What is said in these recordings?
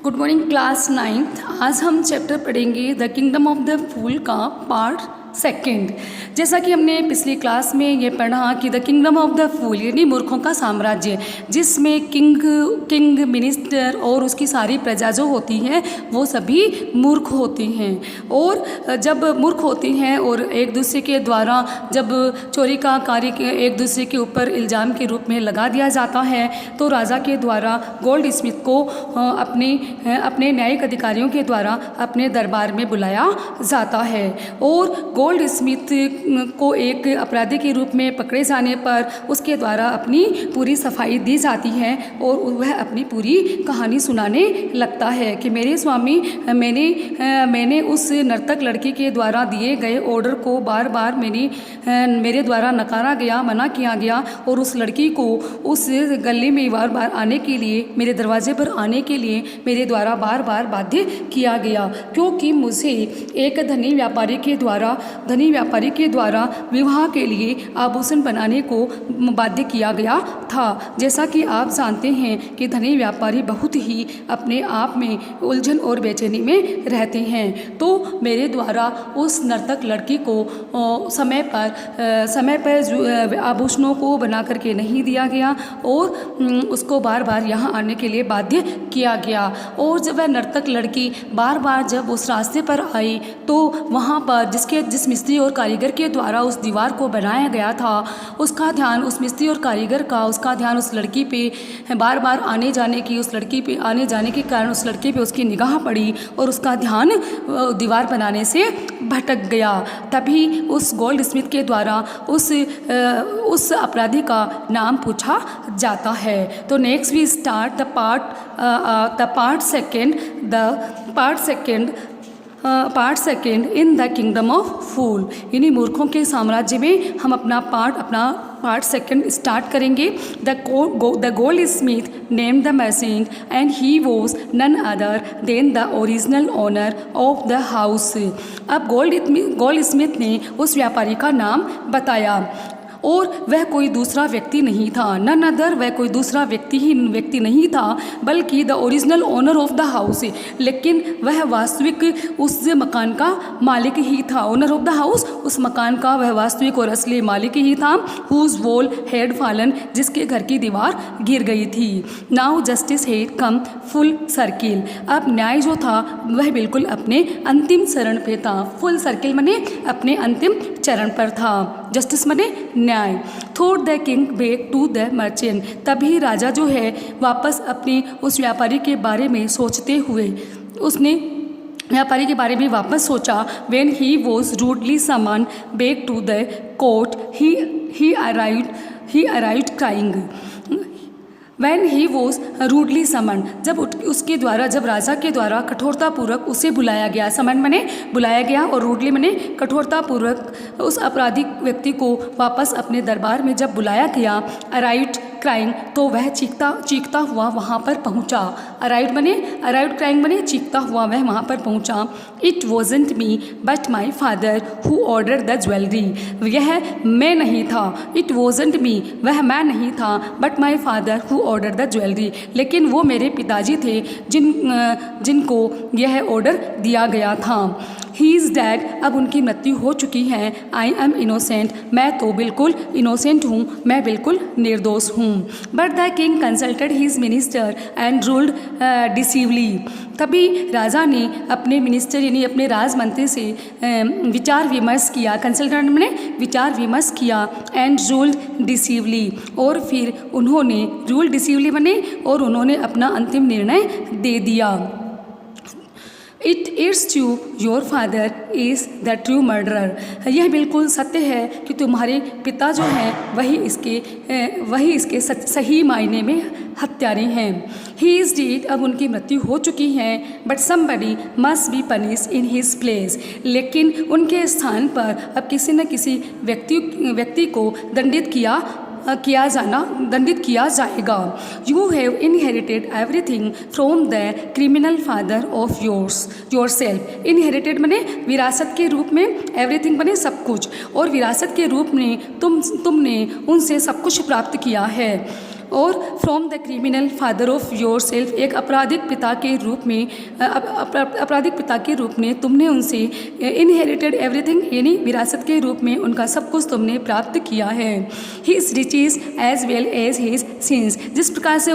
Good morning class 9th। आज हम chapter पढ़ेंगे the kingdom of the fool का पार्ट सेकंड। जैसा कि हमने पिछली क्लास में ये पढ़ा कि the kingdom of the fool यानी मूर्खों का साम्राज्य, जिसमें किंग मिनिस्टर और उसकी सारी प्रजा जो होती है वो सभी मूर्ख होती हैं। और जब मूर्ख होती हैं और एक दूसरे के द्वारा जब चोरी का कार्य एक दूसरे के ऊपर इल्ज़ाम के रूप में लगा दिया जाता है तो राजा के द्वारा गोल्ड स्मिथ को अपने न्यायिक अधिकारियों के द्वारा अपने दरबार में बुलाया जाता है। और गोल्ड स्मिथ को एक अपराधी के रूप में पकड़े जाने पर उसके द्वारा अपनी पूरी सफाई दी जाती है और वह अपनी पूरी कहानी सुनाने लगता है कि मेरे स्वामी, मैंने उस नर्तक लड़की के द्वारा दिए गए ऑर्डर को बार बार मेरे द्वारा नकारा गया, मना किया गया और उस लड़की को उस गली में बार बार आने के लिए, मेरे दरवाजे पर आने के लिए मेरे द्वारा बार बार बाध्य किया गया, क्योंकि मुझे एक धनी व्यापारी के द्वारा विवाह के लिए आभूषण बनाने को बाध्य किया गया था। जैसा कि आप जानते हैं कि धनी व्यापारी बहुत ही अपने आप में उलझन और बेचैनी में रहते हैं, तो मेरे द्वारा उस नर्तक लड़की को समय पर आभूषणों को बना करके नहीं दिया गया और उसको बार बार यहाँ आने के लिए बाध्य किया गया। और जब वह नर्तक लड़की बार बार जब उस रास्ते पर आई तो वहाँ पर जिस मिस्त्री और कारीगर के द्वारा उस दीवार को बनाया गया था, उसका ध्यान उस मिस्त्री और कारीगर का उसका ध्यान उस लड़की पे बार बार आने जाने के कारण उस लड़की पे उसकी निगाह पड़ी और उसका ध्यान दीवार बनाने से भटक गया। तभी उस गोल्ड स्मिथ के द्वारा उस अपराधी का नाम पूछा जाता है। तो next we start the part second in the kingdom of fool, यानी मूर्खों के साम्राज्य में हम अपना पार्ट सेकेंड स्टार्ट करेंगे। The goldsmith named the merchant and he was none other than the original owner of the house. अब goldsmith ने उस व्यापारी का नाम बताया और वह कोई दूसरा व्यक्ति नहीं था, नन अदर, वह कोई दूसरा व्यक्ति नहीं था बल्कि the original owner of the house, लेकिन वह वास्तविक उस मकान का मालिक ही था। ओनर ऑफ द हाउस, उस मकान का वह वास्तविक और असली मालिक ही था। हुज वॉल हैड फॉलन, जिसके घर की दीवार गिर गई थी। Now justice had come full circle, अब न्याय जो था वह बिल्कुल अपने अंतिम चरण पे था। फुल सर्किल माने अपने अंतिम चरण पर था। जस्टिस माने न्याय। Thought the king back to the merchant, तभी राजा जो है वापस अपने उस व्यापारी के बारे में सोचते हुए उसने व्यापारी के बारे में वापस सोचा। When he was rudely summon back to the court he arrived crying. When he was rudely summon, जब राजा के द्वारा कठोरतापूर्वक उसे बुलाया गया, समन मने बुलाया गया और रूडली मने कठोरतापूर्वक उस अपराधी व्यक्ति को वापस अपने दरबार में जब बुलाया गया, अराइव्ड क्राइंग, तो वह चीखता हुआ वहाँ पर पहुँचा। अराइव्ड क्राइंग मने चीखता हुआ वह वहाँ पर पहुँचा। It wasn't me but my father who order the jewellery, यह मैं नहीं था। इट वॉजंट मी, वह मैं नहीं था, but my father who order the jewellery, लेकिन वो मेरे पिताजी थे जिनको यह ऑर्डर दिया गया था। ही इज़ डैड, अब उनकी मृत्यु हो चुकी है। आई एम इनोसेंट, मैं तो बिल्कुल इनोसेंट हूँ, मैं बिल्कुल निर्दोष हूँ। But the king consulted his minister and ruled decisively, तभी राजा ने अपने मिनिस्टर यानी अपने राजमंत्री से विचार विमर्श किया। कंसल्टेंट ने विचार विमर्श किया एंड रूल्ड डिसीवली, और फिर उन्होंने रूल डिसीवली बने और उन्होंने अपना अंतिम निर्णय दे दिया। It's true your father is the true murderer, यह बिल्कुल सत्य है कि तुम्हारे पिता जो हैं वही इसके सही मायने में हत्यारे हैं। ही इज़ डेड, अब उनकी मृत्यु हो चुकी है। But somebody must be punish in his place, लेकिन उनके स्थान पर अब किसी न किसी व्यक्ति को दंडित किया जाएगा। You have inherited everything from the criminal father of your self. Inherited बने विरासत के रूप में, एवरीथिंग बने सब कुछ, और विरासत के रूप में तुमने उनसे सब कुछ प्राप्त किया है। और from the criminal father of your self, एक आपराधिक पिता के रूप में तुमने उनसे इनहेरिटेड एवरीथिंग, यानी विरासत के रूप में उनका सब कुछ तुमने प्राप्त किया है। His riches as well as his sins, जिस प्रकार से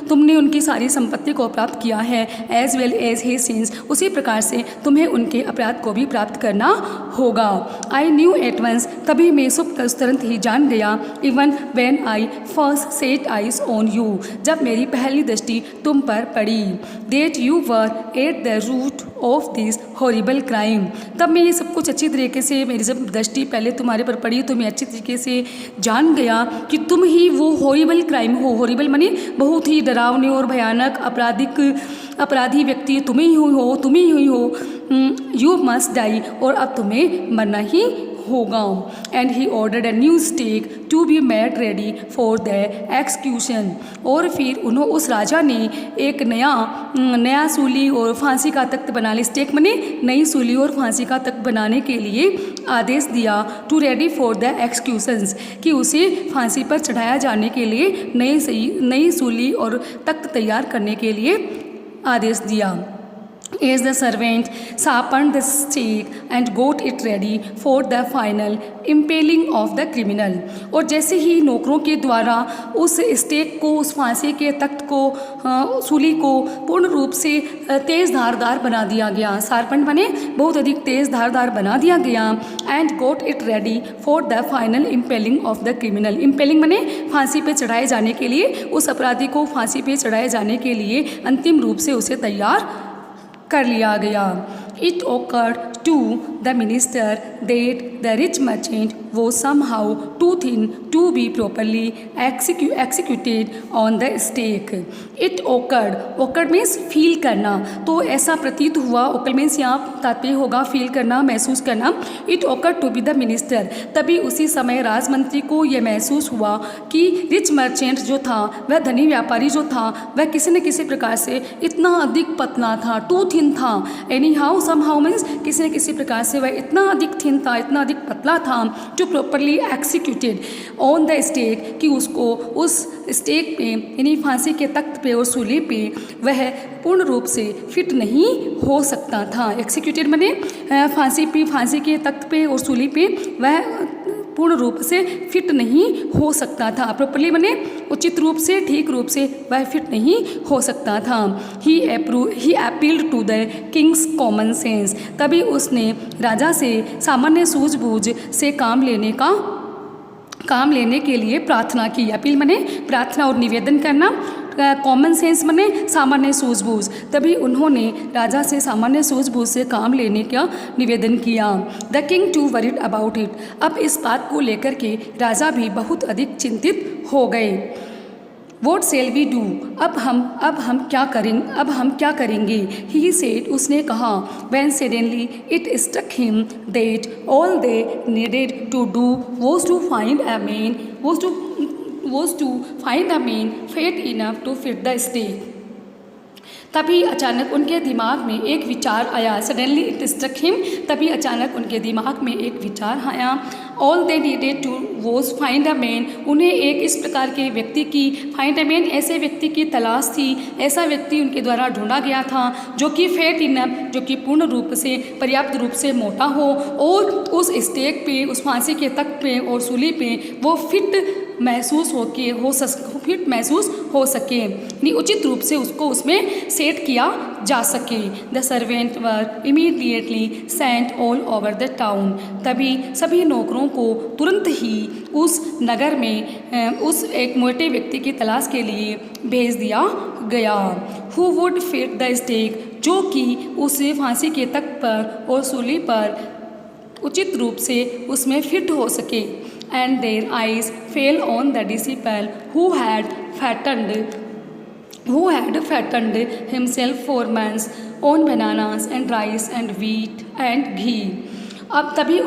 तुमने उनकी सारी संपत्ति को प्राप्त किया है, as well as his sins, उसी प्रकार से तुम्हें उनके अपराध को भी प्राप्त करना होगा। आई न्यू एट वंस, तभी मैं तुरंत ही जान गया, even when I first set eyes on you, जब मेरी पहली दृष्टि तुम पर पड़ी, that you were at the root of this horrible crime, तब मैं ये सब कुछ अच्छी तरीके से, मेरी जब दृष्टि पहले तुम्हारे पर पड़ी तो मैं अच्छी तरीके से जान गया कि तुम ही वो हॉरिबल क्राइम हो। हॉरिबल माने बहुत ही डरावने और भयानक अपराधी व्यक्ति तुम ही हो। यू मस्ट डाई, और अब तुम्हें मरना ही होगा। And he ordered a new stake to be made ready for the execution, और फिर उस राजा ने एक नया सूली और फांसी का तख्त बना ली। स्टेक मने नई सूली और फांसी का तख्त बनाने के लिए आदेश दिया, टू रेडी फॉर द एक्सक्यूशंस, कि उसे फांसी पर चढ़ाया जाने के लिए नई सूली और तख्त तैयार करने के लिए आदेश दिया। As the servant sharpened the stake and got it ready for the final impaling of the criminal, और जैसे ही नौकरों के द्वारा उस स्टेक को, उस फांसी के तख्त को, सूली को पूर्ण रूप से तेज़ धारदार बना दिया गया। शार्पन बने बहुत अधिक तेज़ धारदार बना दिया गया। And got it ready for the final impelling of the criminal, impelling बने फांसी पे चढ़ाए जाने के लिए, उस अपराधी को फांसी पे चढ़ाए जाने के लिए अंतिम रूप से उसे तैयार कर लिया गया। It occurred to the minister that the rich merchant was somehow too thin to be properly executed on the stake. It occurred means feel करना, तो ऐसा प्रतीत हुआ। occur means यहाँ तात्पर्य होगा फील करना, महसूस करना। It occurred to be the minister, तभी उसी समय राजमंत्री को यह महसूस हुआ कि रिच मर्चेंट जो था, वह धनी व्यापारी जो था, वह किसी न किसी प्रकार से इतना अधिक पतला था, टू थिन था। एनी हाउ समहाउ मीन्स किसी न किसी प्रकार से वह इतना अधिक थिन था, इतना अधिक पतला था, to properly executed on the stake, कि उसको उस स्टेक पे यानी फांसी के तख्त पे और सूली पे वह पूर्ण रूप से फिट नहीं हो सकता था। एक्सिक्यूटेड माने फांसी के तख्त पे और सूली पे वह पूर्ण रूप से फिट नहीं हो सकता था। प्रॉपरली माने उचित रूप से, ठीक रूप से वह फिट नहीं हो सकता था। He appealed to the king's common sense, तभी उसने राजा से सामान्य सूझबूझ से काम लेने के लिए प्रार्थना की। अपील माने प्रार्थना और निवेदन करना, कॉमन सेंस माने सामान्य सूझबूझ, तभी उन्होंने राजा से सामान्य सूझबूझ से काम लेने का निवेदन किया। The king to worried about it, अब इस बात को लेकर के राजा भी बहुत अधिक चिंतित हो गए। वॉट सेल वी डू, अब हम क्या करेंगे। ही सेड, उसने कहा। Then suddenly it struck him that all they needed to do was to find a man fat enough to fit the stake, तभी अचानक उनके दिमाग में एक विचार आया। सडनली इट स्ट्रक हिम, तभी अचानक उनके दिमाग में एक विचार आया। All they needed to was find a man, उन्हें एक इस प्रकार के व्यक्ति की, फाइंड अ मैन ऐसे व्यक्ति की तलाश थी, ऐसा व्यक्ति उनके द्वारा ढूंढा गया था जो कि फेट इनफ, जो कि पूर्ण रूप से, पर्याप्त रूप से मोटा हो और उस स्टेक पे, उस फांसी के तख्त पे और सूली पे वो फिट महसूस हो सके, यानी उचित रूप से उसको उसमें सेट किया जा सके। The servant were immediately sent all over the town, तभी सभी नौकरों को तुरंत ही उस नगर में उस एक मोटे व्यक्ति की तलाश के लिए भेज दिया गया। Who would fit the stake, जो कि उसे फांसी के तख्त पर और सूली पर उचित रूप से उसमें फिट हो सके। And their eyes fell on the disciple who had fattened himself for months on bananas and rice and wheat and ghee. अब तभी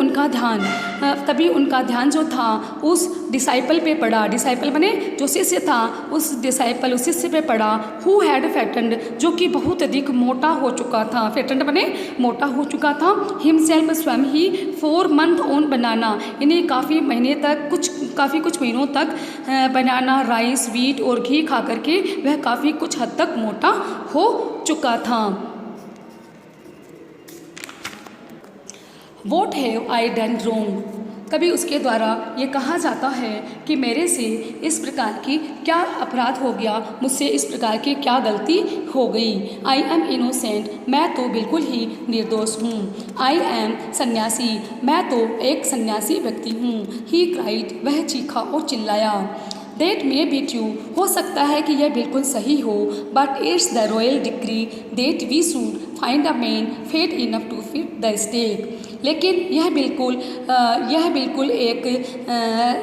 उनका ध्यान जो था उस डिसाइपल पे पड़ा। डिसाइपल बने जो शिष्य था, उस शिष्य पे पड़ा। हु हैड फैटेंड, जो कि बहुत अधिक मोटा हो चुका था। फैटेंड बने मोटा हो चुका था। हिमसेल्फ, स्वयं ही 4 मंथ ऑन बनाना, इन्हें काफ़ी कुछ महीनों तक बनाना, राइस, वीट और घी खा करके वह काफ़ी कुछ हद तक मोटा हो चुका था। What have I done wrong, कभी उसके द्वारा ये कहा जाता है कि मेरे से इस प्रकार की क्या अपराध हो गया, मुझसे इस प्रकार की क्या गलती हो गई। आई एम इनोसेंट, मैं तो बिल्कुल ही निर्दोष हूँ। आई एम सन्यासी, मैं तो एक सन्यासी व्यक्ति हूँ। ही क्राइड, वह चीखा और चिल्लाया। दैट मे बी ट्रू, हो सकता है कि यह बिल्कुल सही हो। But it's the royal decree that we should find a man fat enough to fit the stake, लेकिन यह बिल्कुल एक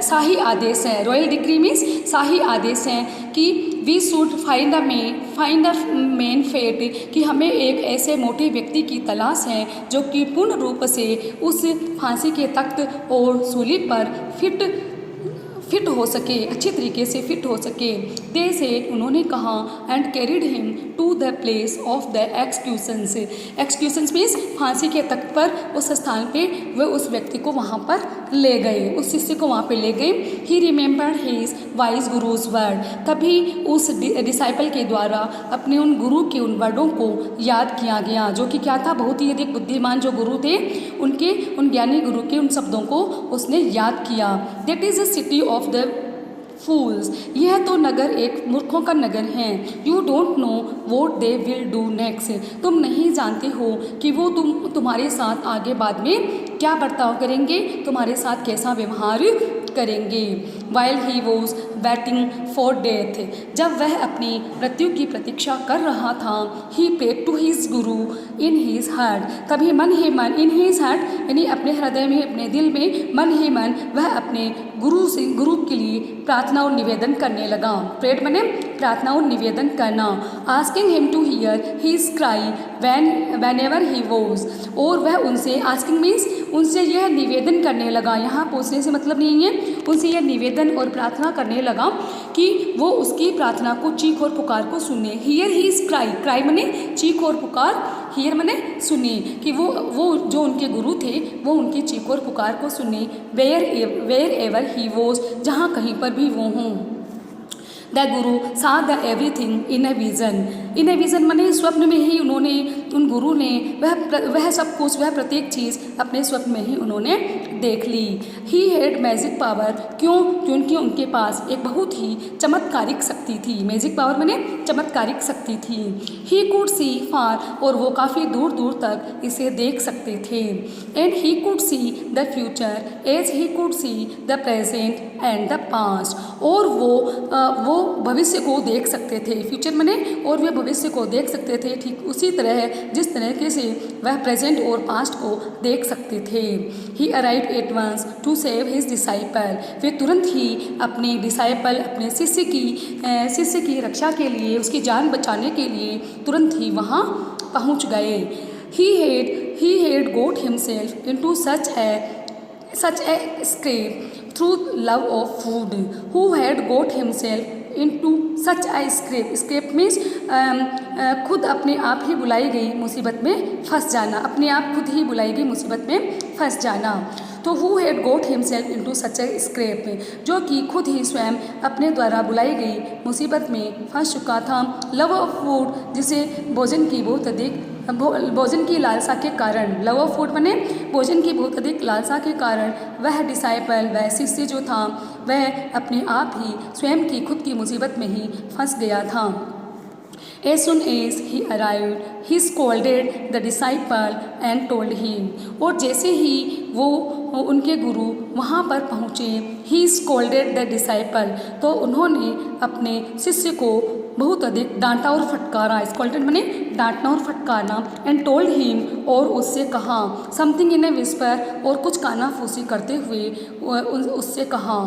शाही आदेश है। रॉयल डिक्री मीन्स शाही आदेश है कि we should find a man fat, कि हमें एक ऐसे मोटे व्यक्ति की तलाश है जो कि पूर्ण रूप से उस फांसी के तख्त और सूली पर फिट हो सके, अच्छी तरीके से फिट हो सके। दे से, उन्होंने कहा, and carried him to the place of the executions. Executions means फांसी के तख्त पर, उस स्थान पे वह उस व्यक्ति को वहाँ पर ले गए, उस शिष्य को वहाँ पे ले गए। He remembered his wise guru's word, तभी उस डिसाइपल के द्वारा अपने उन गुरु के उन वर्डों को याद किया गया, जो कि क्या था, बहुत ही अधिक बुद्धिमान जो गुरु थे, उन ज्ञानी गुरु के उन शब्दों को उसने याद किया। That is a city of the fools, यह तो नगर एक मूर्खों का नगर है। You don't know what they will do next, तुम नहीं जानते हो कि वो तुम्हारे साथ आगे बाद में क्या बर्ताव करेंगे, तुम्हारे साथ कैसा व्यवहार करेंगे। While he was waiting for death, जब वह अपनी मृत्यु की प्रतीक्षा कर रहा था, ही prayed to his Guru in his heart, कभी मन ही मन, इन हिज हार्ट यानी अपने हृदय में, अपने दिल में, मन ही मन वह अपने गुरु के लिए प्रार्थना और निवेदन करने लगा। प्रेड मने प्रार्थना और निवेदन करना। Asking him to hear his cry whenever he was, और वह उनसे, आस्किंग मीन्स उनसे यह निवेदन करने लगा, यहाँ पूछने से मतलब नहीं है, उनसे यह निवेदन और प्रार्थना करने लगा कि वो उसकी प्रार्थना को, चीख और पुकार को सुने। हियर हिज क्राई, क्राई मने चीख और पुकार, हियर मने सुने, कि वो जो उनके गुरु थे वो उनकी चीख और पुकार को सुने। वेयर एवर ही वॉज, जहाँ कहीं पर भी वो हों। द गुरु सा the everything in a vision, in a vision मने स्वप्न में ही उन्होंने, उन गुरु ने वह सब कुछ, वह प्रत्येक चीज़ अपने स्वप्न में ही उन्होंने देख ली। ही हैड मैजिक पावर, क्योंकि उनके पास एक बहुत ही चमत्कारिक शक्ति थी। मैजिक पावर मने चमत्कारिक शक्ति थी। ही कुड सी फार, और वो काफ़ी दूर दूर तक इसे देख सकते थे। And he could see the future as he could see the present and the past, और वो भविष्य को देख सकते थे। फ्यूचर मने, और वे भविष्य को देख सकते थे ठीक उसी तरह जिस तरीके से वह प्रेजेंट और पास्ट को देख सकते थे। He arrive at once to save his disciple, वे तुरंत ही अपने डिसाइपल, अपने शिष्य की रक्षा के लिए, उसकी जान बचाने के लिए तुरंत ही वहाँ पहुँच गए। He had got himself into such a scrape through love of food, who had got himself into such a scrape means खुद अपने आप ही बुलाई गई मुसीबत में फंस जाना, अपने आप खुद ही बुलाई गई मुसीबत में फंस जाना। तो who had got himself into such a scrape, जो कि खुद ही स्वयं अपने द्वारा बुलाई गई मुसीबत में फंस चुका था। लव ऑफ फूड, जिसे भोजन की लालसा के कारण, लव ऑफ फूड बने भोजन की बहुत अधिक लालसा के कारण वह डिसाइपल, वह शिष्य जो था, वह अपने आप ही स्वयं की खुद की मुसीबत में ही फंस गया था। As soon as he arrived, he scolded the disciple and told him, और जैसे ही वो उनके गुरु वहाँ पर पहुँचे, ही स्कोल्डेड द डिसाइपल, तो उन्होंने अपने शिष्य को बहुत अधिक डांटा और फटकारा। स्कोल्डेड माने डांटना और फटकारना। एंड टोल्ड हिम, और उससे कहा, समथिंग इन ए विस्पर, और कुछ कानाफूसी करते हुए उससे कहा।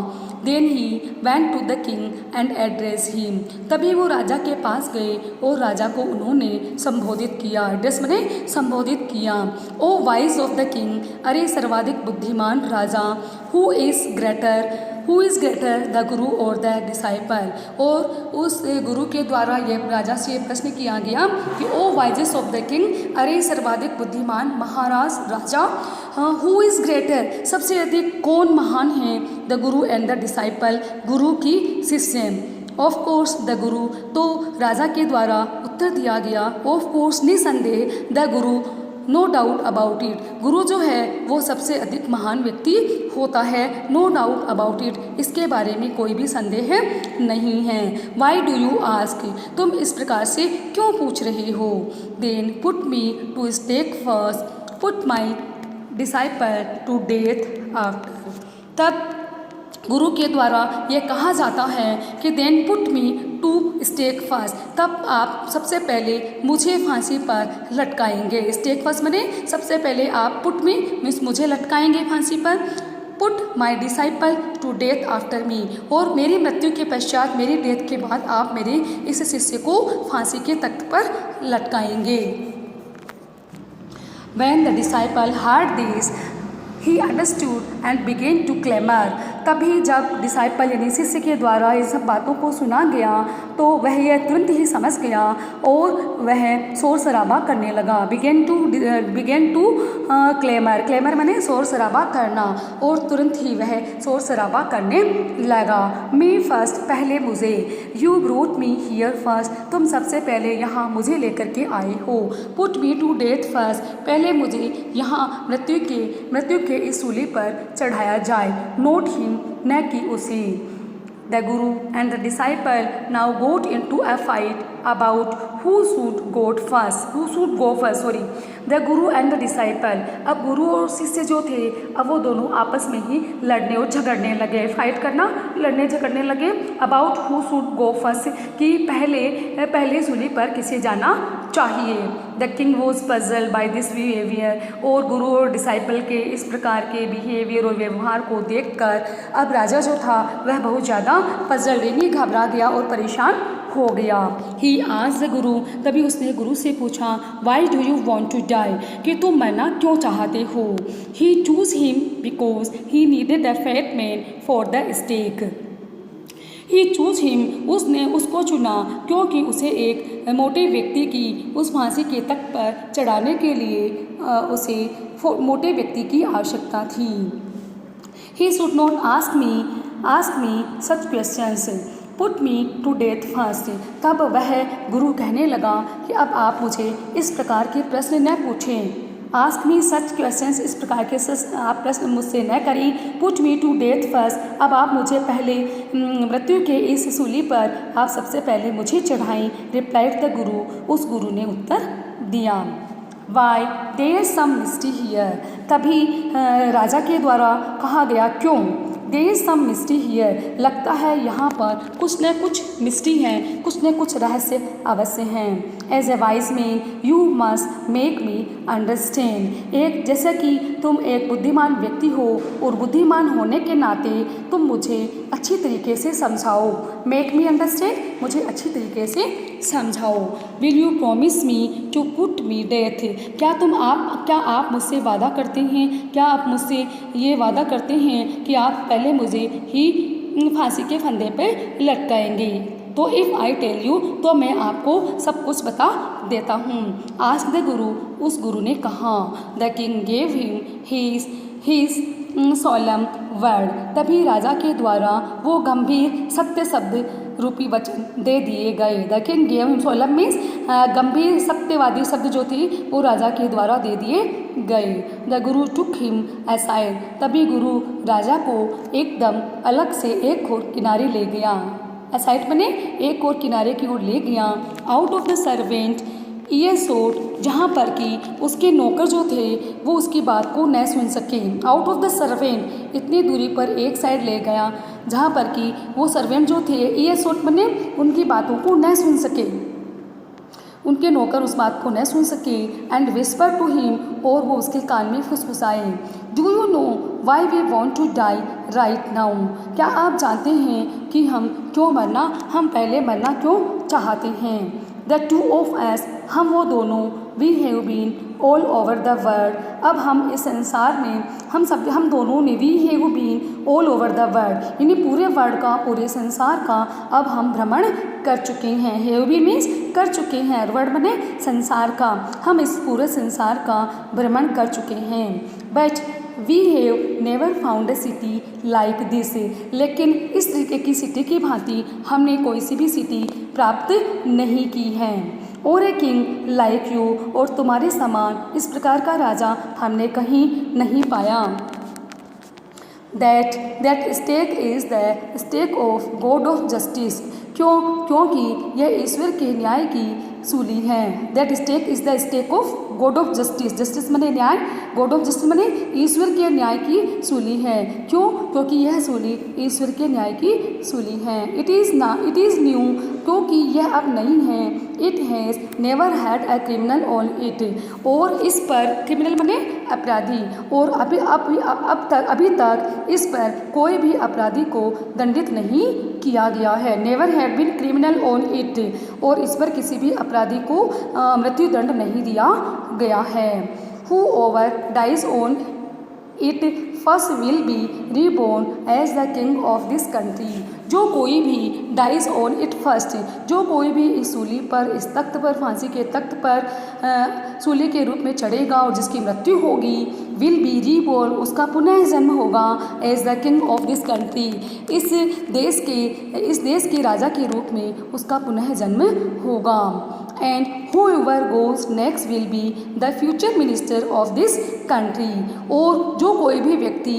Then he went to the king and address him, तभी वो राजा के पास गए और राजा को उन्होंने संबोधित किया। एड्रेस माने संबोधित किया। ओ वाइस ऑफ द किंग, अरे सर्वाधिक बुद्धिमान राजा, हु इज़ ग्रेटर द गुरु और द डिसाइपल, और उस गुरु के द्वारा यह राजा से प्रश्न किया गया कि ओ वाइजेस ऑफ द किंग, अरे सर्वाधिक बुद्धिमान महाराज राजा, हु इज़ ग्रेटर, सबसे अधिक कौन महान है, the guru and the disciple, गुरु की शिष्य, ऑफ कोर्स द गुरु, तो राजा के द्वारा उत्तर दिया गया, ऑफ कोर्स निसंदेह, the Guru, no doubt about it, गुरु जो है वो सबसे अधिक महान व्यक्ति होता है, नो डाउट अबाउट इट, इसके बारे में कोई भी संदेह नहीं है। वाई डू यू आस्क, तुम इस प्रकार से क्यों पूछ रहे हो। Then put me to stake first, put my disciple to death after, तब गुरु के द्वारा ये कहा जाता है कि then put me to stake first, तब आप सबसे पहले मुझे फांसी पर लटकाएंगे। स्टेक फर्स्ट माने सबसे पहले आप, पुट मी मीन्स मुझे लटकाएंगे फांसी पर, put my disciple to death after me, और मेरी मृत्यु के पश्चात, मेरी डेथ के बाद आप मेरे इस शिष्य को फांसी के तख्त पर लटकाएंगे। When the disciple heard this, he understood and began to clamor, तभी जब डिसाइपल यानी शिष्य के द्वारा इन सब बातों को सुना गया तो वह यह तुरंत ही समझ गया और वह शोर शराबा करने लगा। बिगेन टू क्लेमर, क्लेमर माने शोर शराबा करना, और तुरंत ही वह शोर शराबा करने लगा। मी फर्स्ट, पहले मुझे, you brought me here first, तुम सबसे पहले यहाँ मुझे लेकर के आए हो। Put me to death first, पहले मुझे यहाँ मृत्यु के इस सूली पर चढ़ाया जाए। नोट हिम, न कि उसे। The guru and the disciple now got into a fight about who should go first, the guru and the disciple, अब गुरु और शिष्य जो थे अब वो दोनों आपस में ही लड़ने और झगड़ने लगे। फाइट करना, लड़ने झगड़ने लगे। About who should go first, कि पहले सूली पर किसे जाना चाहिए। The king was puzzle by this behaviour, और गुरु और डिसाइपल के इस प्रकार के बिहेवियर और व्यवहार को देखकर अब राजा जो था वह बहुत ज़्यादा पजल यानी घबरा गया और परेशान हो गया। ही आस्क्ड द गुरु, तभी उसने गुरु से पूछा, why do you want to die, कि तुम मरना क्यों चाहते हो। He choose him because he needed a fat man for the stake, he choose him, उसने उसको चुना क्योंकि उसे एक मोटे व्यक्ति की उस फांसी के तख्त पर चढ़ाने के लिए उसे मोटे व्यक्ति की आवश्यकता थी। He should not ask me such questions, put me to death first, तब वह गुरु कहने लगा कि अब आप मुझे इस प्रकार के प्रश्न न पूछें। आस्क मी सच क्वेश्चंस, इस प्रकार के आप प्रश्न मुझसे न करें। Put me to death first, अब आप मुझे पहले मृत्यु के इस सूली पर आप सबसे पहले मुझे चढ़ाएं। रिप्लाइड द गुरु, उस गुरु ने उत्तर दिया। Why there some mystery here, तभी राजा के द्वारा कहा गया क्यों। देयर सम मिस्ट्री हियर, लगता है यहाँ पर कुछ न कुछ मिस्ट्री है, कुछ न कुछ रहस्य अवश्य हैं। As a wise man you must make me understand, एक जैसे कि तुम एक बुद्धिमान व्यक्ति हो और बुद्धिमान होने के नाते तुम मुझे अच्छी तरीके से समझाओ। मेक मी अंडरस्टैंड, मुझे अच्छी तरीके से समझाओ। Will you promise me to put me death, क्या आप मुझसे वादा करते हैं, क्या आप मुझसे ये वादा करते हैं कि आप पहले मुझे ही फांसी के फंदे पे लटकाएंगे। तो इफ़ आई टेल यू, तो मैं आपको सब कुछ बता देता हूँ। आस्क द गुरु, उस गुरु ने कहा। The king gave him his solemn word, तभी राजा के द्वारा वो गंभीर सत्य शब्द रूपी वचन दे दिए गए। The king gave him solemn means गंभीर सत्यवादी शब्द जो थी वो राजा के द्वारा दे दिए गए। The Guru took him aside, तभी गुरु राजा को एकदम अलग से एक और किनारे ले गया। असाइड बने एक और किनारे की ओर ले गया। आउट ऑफ द सर्वेंट ईयरशॉट, जहाँ पर कि उसके नौकर जो थे वो उसकी बात को न सुन सके। आउट ऑफ द सर्वेंट, इतनी दूरी पर एक साइड ले गया जहाँ पर कि वो सर्वेंट जो थे ईयरशॉट बने उनकी बातों को न सुन सके, उनके नौकर उस बात को न सुन सके। एंड विस्पर टू हिम, और वो उसके कान में फुसफुसाए, do you know why we want to die right now, क्या आप जानते हैं कि हम क्यों मरना, हम पहले मरना क्यों चाहते हैं। द टू ऑफ अस, हम वो दोनों, we have been all over the world, अब हम इस संसार में हम दोनों ने, we have been all over the world, यानी पूरे वर्ल्ड का, पूरे संसार का अब हम भ्रमण कर चुके हैं। हैव बीन मीन्स कर चुके हैं, वर्ल्ड बने संसार का, हम इस पूरे संसार का भ्रमण कर चुके हैं। But we have never found a city like this, लेकिन इस तरीके की सिटी की भांति हमने कोई सी भी सिटी प्राप्त नहीं की है। और ए किंग लाइक यू, और तुम्हारे समान इस प्रकार का राजा हमने कहीं नहीं पाया। That stake is the stake of God of justice, क्योंकि यह ईश्वर के न्याय की सूली है। That stake is the stake of God of justice, justice मने न्याय, गॉड ऑफ जस्टिस मने ईश्वर के न्याय की सूली है। क्योंकि यह सूली ईश्वर के न्याय की सूली है। इट इज़ न्यू, क्योंकि यह अब नहीं है। It has never had a criminal on it, और इस पर, क्रिमिनल मने अपराधी, और अभी तक इस पर कोई भी अपराधी को दंडित नहीं किया गया है। Never had been criminal on it, और इस पर किसी भी अपराधी को मृत्युदंड नहीं दिया गया है। Whoever dies on it first will be reborn as the king of this country, जो कोई भी डाइज ऑन इट फर्स्ट, जो कोई भी इस सूली पर, इस तख्त पर, फांसी के तख्त पर सूली के रूप में चढ़ेगा और जिसकी मृत्यु होगी, विल बी रीबोर्न, उसका पुनः जन्म होगा, as the king of this country, इस देश के राजा के रूप में उसका पुनः जन्म होगा। And whoever goes next will be the future minister of this country, और जो कोई भी व्यक्ति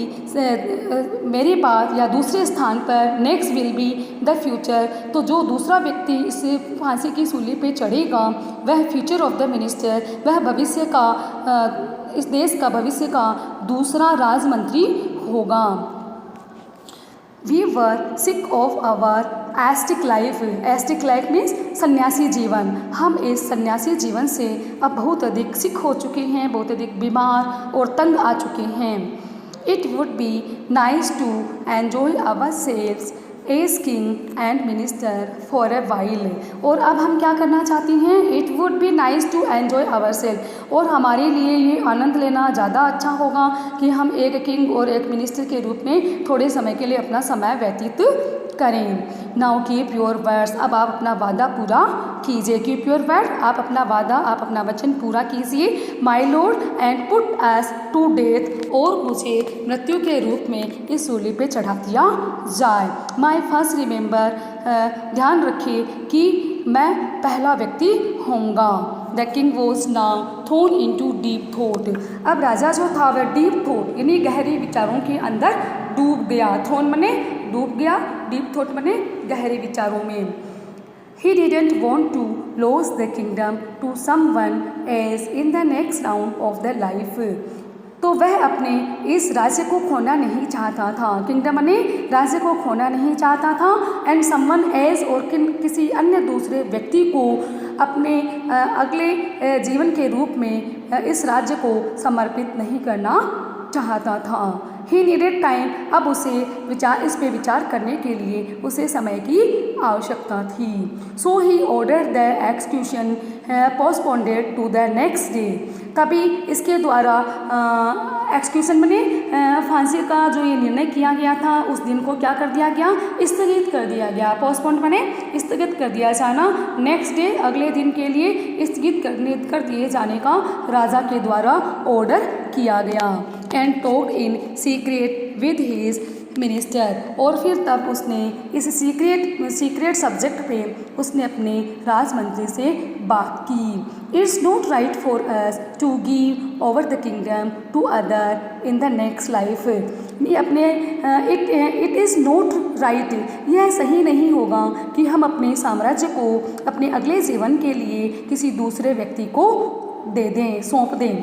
मेरे बाद या दूसरे स्थान पर, next will be the future, तो जो दूसरा व्यक्ति इस फांसी की सूली पे चढ़ेगा वह फ्यूचर ऑफ द मिनिस्टर, वह भविष्य का, इस देश का भविष्य का दूसरा राजमंत्री होगा। We were sick of our ascetic life, ascetic life means सन्यासी जीवन, हम इस सन्यासी जीवन से अब बहुत अधिक सिक हो चुके हैं, बहुत अधिक बीमार और तंग आ चुके हैं। It would be nice to enjoy ourselves as king and minister for a while, और अब हम क्या करना चाहते हैं, it would be nice to enjoy ourself, और हमारे लिए ये आनंद लेना ज़्यादा अच्छा होगा कि हम एक किंग और एक मिनिस्टर के रूप में थोड़े समय के लिए अपना समय व्यतीत करें। नाउ कीप योर वर्ड्स, अब आप अपना वादा पूरा कीजिए। कीप योर वर्ड, आप अपना वादा, आप अपना वचन पूरा कीजिए। My lord and put us to death, और मुझे मृत्यु के रूप में इस सूली पे चढ़ा दिया जाए। माय फर्स्ट रिमेंबर, ध्यान रखिए कि मैं पहला व्यक्ति होऊंगा। The king was now throne into deep thought, अब राजा जो था वह डीप थॉट यानी गहरे विचारों के अंदर डूब गया। थ्रोन मने डूब गया, डीप थॉट मने गहरे विचारों में। He didn't want to lose the kingdom to someone else in the next round of the life, तो वह अपने इस राज्य को खोना नहीं चाहता था। किंगडम मने राज्य को खोना नहीं चाहता था, एंड समवन एज, और किसी अन्य दूसरे व्यक्ति को अपने अगले जीवन के रूप में इस राज्य को समर्पित नहीं करना चाहता था। ही नीडेड टाइम, अब उसे इस पे विचार करने के लिए उसे समय की आवश्यकता थी। So he order the execution postponed to the next day, तभी इसके द्वारा एक्सक्यूशन मने फांसी का जो ये निर्णय किया गया था उस दिन को क्या कर दिया गया, स्थगित कर दिया गया। पोस्टपोन्ड मने स्थगित कर दिया जाना, नेक्स्ट डे अगले दिन के लिए स्थगित कर दिए जाने का राजा के द्वारा ऑर्डर किया गया। And talked in secret with his minister. और फिर तब उसने इस सीक्रेट सब्जेक्ट पे उसने अपने राजमंत्री से बात की। It's not right for us to give over the kingdom to other in the next life. It is not right, यह सही नहीं होगा कि हम अपने साम्राज्य को अपने अगले जीवन के लिए किसी दूसरे व्यक्ति को दे दें, सौंप दें।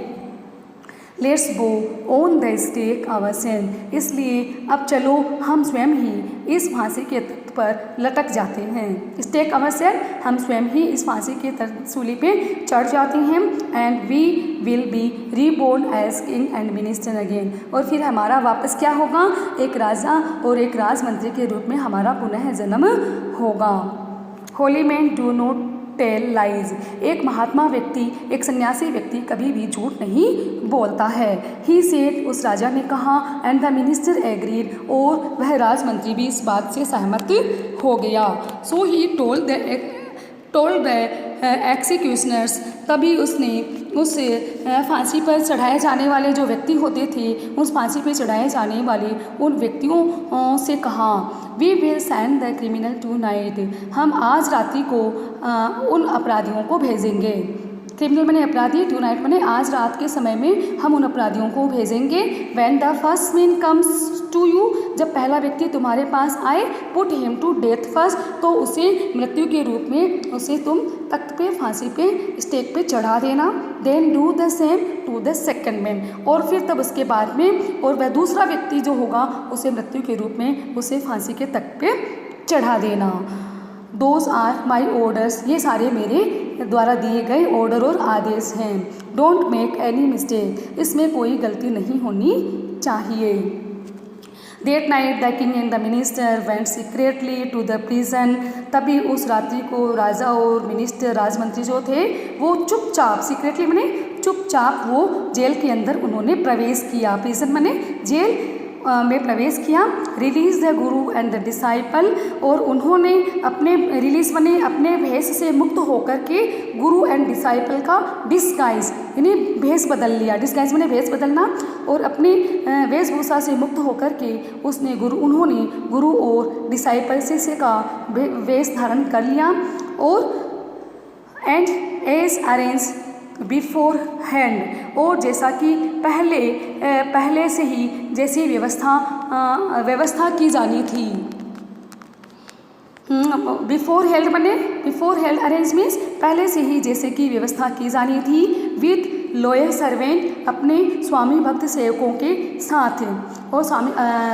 Let's go on the stake ourself. इसलिए अब चलो हम स्वयं ही इस फांसी के तख्त पर लटक जाते हैं। स्टेक आवरसेल्फ, हम स्वयं ही इस फांसी के सूली पे चढ़ जाते हैं। And we will be reborn as king and minister again. और फिर हमारा वापस क्या होगा, एक राजा और एक राजमंत्री के रूप में हमारा पुनः जन्म होगा। Holy man do not tell lies. एक महात्मा व्यक्ति, एक सन्यासी व्यक्ति कभी भी झूठ नहीं बोलता है। ही सेड, उस राजा ने कहा। एंड द मिनिस्टर एग्रीड, और वह राजमंत्री भी इस बात से सहमत हो गया। सो ही टोल्ड द एक्सिक्यूशनर्स, तभी उसने उस फांसी पर चढ़ाए जाने वाले जो व्यक्ति होते थे, उस फांसी पर चढ़ाए जाने वाले उन व्यक्तियों से कहा, we will send the criminal tonight. हम आज रात्रि को उन अपराधियों को भेजेंगे। क्रिमिनल मैंने अपराधी, टू नाइट मैंने आज रात के समय में हम उन अपराधियों को भेजेंगे। When the first man comes to you, जब पहला व्यक्ति तुम्हारे पास आए, put him to death first, तो उसे मृत्यु के रूप में उसे तुम तख्त पे, फांसी पे, स्टेक पे चढ़ा देना। Then do the same to the second man, और फिर तब उसके बाद में और वह दूसरा व्यक्ति जो होगा उसे मृत्यु के रूप में उसे फांसी के तख्त पे चढ़ा देना। दोज आर माई ऑर्डर्स, ये सारे मेरे द्वारा दिए गए ऑर्डर और आदेश हैं। डोंट मेक एनी मिस्टेक, इसमें कोई गलती नहीं होनी चाहिए। That night the king and the minister went secretly to the prison। तभी उस रात्रि को राजा और मिनिस्टर, राजमंत्री जो थे, वो चुपचाप, सीक्रेटली माने चुपचाप, वो जेल के अंदर उन्होंने प्रवेश किया। प्रिजन माने जेल में प्रवेश किया। Release the guru and the disciple, और उन्होंने अपने रिलीज माने अपने भेष से मुक्त होकर के गुरु एंड डिसाइपल का डिस्गाइज यानी भेष बदल लिया। डिस्गाइज माने भेष बदलना, और अपनी वेशभूषा से मुक्त होकर के उन्होंने गुरु और डिसाइपल से का वेश धारण कर लिया। और and as arrange beforehand, और जैसा कि पहले से ही जैसी व्यवस्था की जानी थी। बिफोर हेल्ड अरेंज मीन्स पहले से ही जैसे कि व्यवस्था की जानी थी। विथ लॉयल सर्वेंट, अपने स्वामी भक्त सेवकों के साथ, और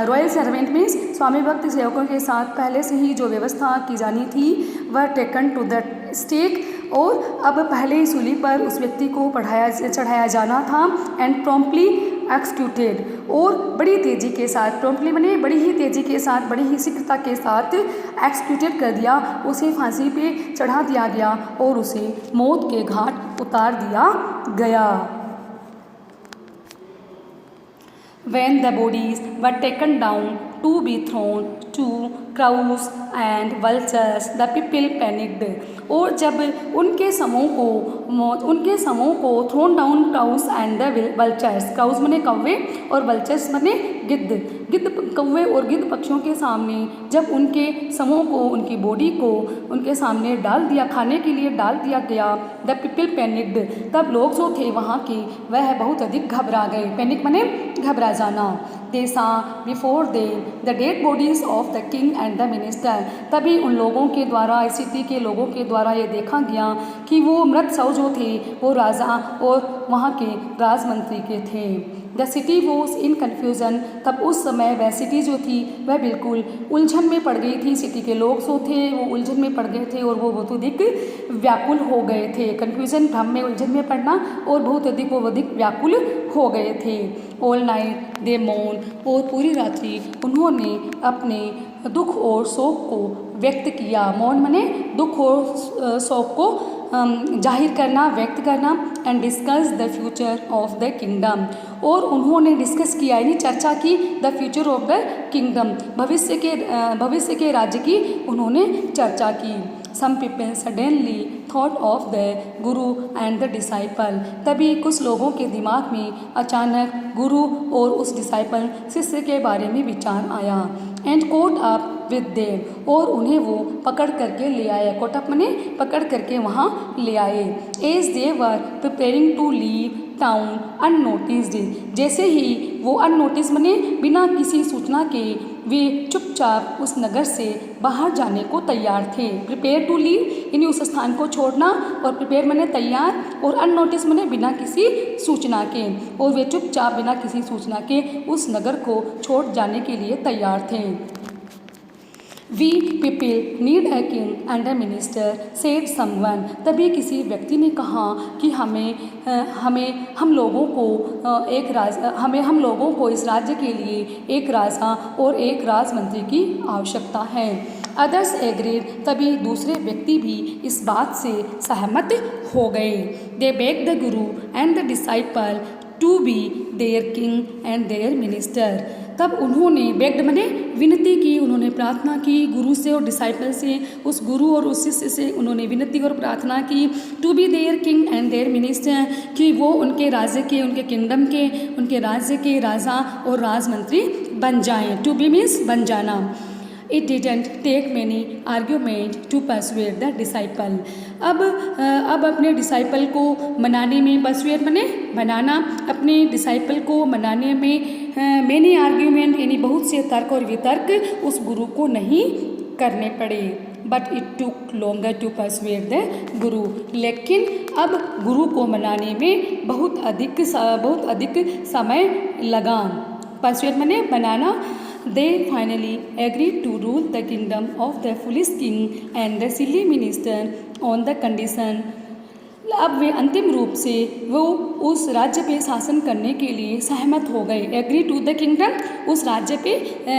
रॉयल सर्वेंट मीन्स स्वामी भक्त सेवकों के साथ पहले से ही जो व्यवस्था की जानी थी, वह टेकन टू द स्टेक, और अब पहले ही सूली पर उस व्यक्ति को चढ़ाया जाना था। एंड प्रॉम्प्टली एक्सक्यूटेड, और बड़ी तेज़ी के साथ, प्रॉम्प्टली माने बड़ी ही तेज़ी के साथ, बड़ी ही शीघ्रता के साथ एक्सक्यूटेड कर दिया, उसे फांसी पे चढ़ा दिया गया और उसे मौत के घाट उतार दिया गया। When the bodies were taken down to be thrown to crows and vultures, the people panicked। और जब उनके समूह को thrown down crows and the vultures, crows माने कौवे और वल्चर्स माने गिद्ध कौवे और गिद्ध पक्षियों के सामने जब उनके समूह को, उनकी बॉडी को उनके सामने डाल दिया, खाने के लिए डाल दिया गया। द पीपल पैनिक्ड, तब लोग जो थे वहाँ के वह बहुत अधिक घबरा गए। पैनिक माने घबरा जाना। दे सा before they the dead bodies of the king and the minister, तभी उन लोगों के द्वारा, इस सिटी के लोगों के द्वारा ये देखा गया कि वो मृत शव जो थे वो राजा और वहाँ के राजमंत्री के थे। The city was in confusion, तब उस समय वह सिटी जो थी वह बिल्कुल उलझन में पड़ गई थी। सिटी के लोग जो थे वो उलझन में पड़ गए थे और वो बहुत अधिक व्याकुल हो गए थे। कन्फ्यूज़न, भ्रम में, उलझन में पड़ना, और बहुत अधिक व्याकुल हो गए थे। ऑल नाइट दे मौन, और पूरी रात्रि उन्होंने अपने दुख और शोक को व्यक्त किया। मौन माने दुख और शोक को जाहिर करना, व्यक्त करना। And discuss the future of the kingdom, और उन्होंने डिस्कस किया यानी चर्चा की, the future of the kingdom, भविष्य के राज्य की उन्होंने चर्चा की। Some people suddenly thought of the guru and the disciple. तभी कुछ लोगों के दिमाग में अचानक गुरु और उस डिसाइपल शिष्य के बारे में विचार आया। And caught up with them, और उन्हें वो पकड़ करके ले आए। कोट अप मने पकड़ करके वहाँ ले आए। As they were preparing to leave town unnoticed, जैसे ही वो अननोटिस मने बिना किसी सूचना के वे चुपचाप उस नगर से बाहर जाने को तैयार थे। प्रिपेयर टू लीव यानी उस स्थान को छोड़ना, और प्रिपेयर मने तैयार, और अननोटिस मने बिना किसी सूचना के, और वे चुपचाप बिना किसी सूचना के उस नगर को छोड़ जाने के लिए तैयार थे। We people need a king and a minister said someone. तभी किसी व्यक्ति ने कहा कि हम लोगों को इस राज्य के लिए एक राजा और एक राजमंत्री की आवश्यकता है। अदर्स एग्रीड, तभी दूसरे व्यक्ति भी इस बात से सहमत हो गए। They beg the guru and the disciple to be their king and their minister. तब उन्होंने बेग्ड मने विनती की, उन्होंने प्रार्थना की गुरु से और डिसाइपल से, उस गुरु और उस शिष्य से उन्होंने विनती और प्रार्थना की to be their king and their minister, कि वो उनके राज्य के, उनके किंगडम के, उनके राज्य के राजा और राजमंत्री बन जाएं। टू बी मीन्स बन जाना। It didn't take many argument to persuade the disciple। अब अपने डिसाइपल को मनाने में, persuade मने बनाना, अपने डिसाइपल को मनाने में many argument यानी बहुत से तर्क और वितर्क उस गुरु को नहीं करने पड़े। But it took longer to persuade the गुरु, लेकिन अब गुरु को मनाने में बहुत अधिक समय लगा। persuade मने बनाना। They finally agreed to rule the kingdom of the foolish king and the silly minister on the condition। अब वे अंतिम रूप से वो उस राज्य पे शासन करने के लिए सहमत हो गए। एग्री टू द किंगडम, उस राज्य पे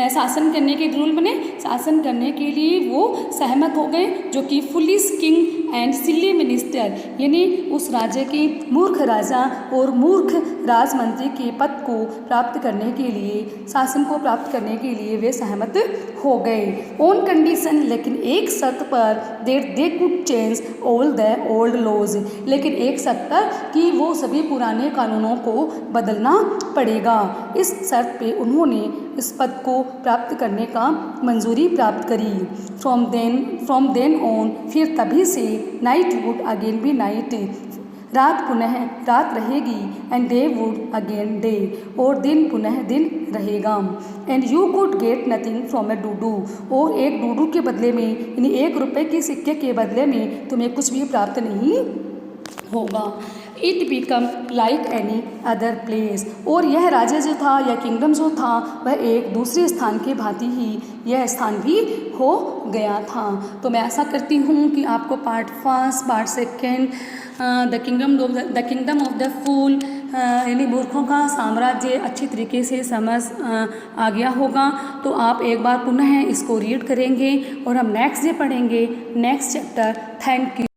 शासन करने के रूल बने, शासन करने के लिए वो सहमत हो गए, जो कि foolish king and silly minister यानी उस राज्य के मूर्ख राजा और मूर्ख राजमंत्री के पद को प्राप्त करने के लिए, शासन को प्राप्त करने के लिए वे सहमत हो गए। ऑन कंडीशन, लेकिन एक शर्त पर, that they could change all the old laws, लेकिन एक शर्त पर कि वो सभी पुराने कानूनों को बदलना पड़ेगा। इस शर्त पे उन्होंने इस पद को प्राप्त करने का मंजूरी प्राप्त करी। फ्रॉम देन ऑन, फिर तभी से night would again be night, रात पुनः रात रहेगी, and day would again day, और दिन पुनः दिन रहेगा। And you could get nothing from a dodo, और एक डूडू के बदले में यानी 1 रुपये के सिक्के के बदले में तुम्हें कुछ भी प्राप्त नहीं होगा। It become like any other place, और यह राज्य जो था या किंगडम जो था वह एक दूसरे स्थान के भांति ही यह स्थान भी हो गया था। तो मैं आशा करती हूँ कि आपको part 1, part 2 the kingdom of the fool यानी मूर्खों का साम्राज्य अच्छी तरीके से समझ आ गया होगा। तो आप एक बार पुनः इसको रीड करेंगे और हम नेक्स्ट डे पढ़ेंगे नेक्स्ट चैप्टर। Thank you.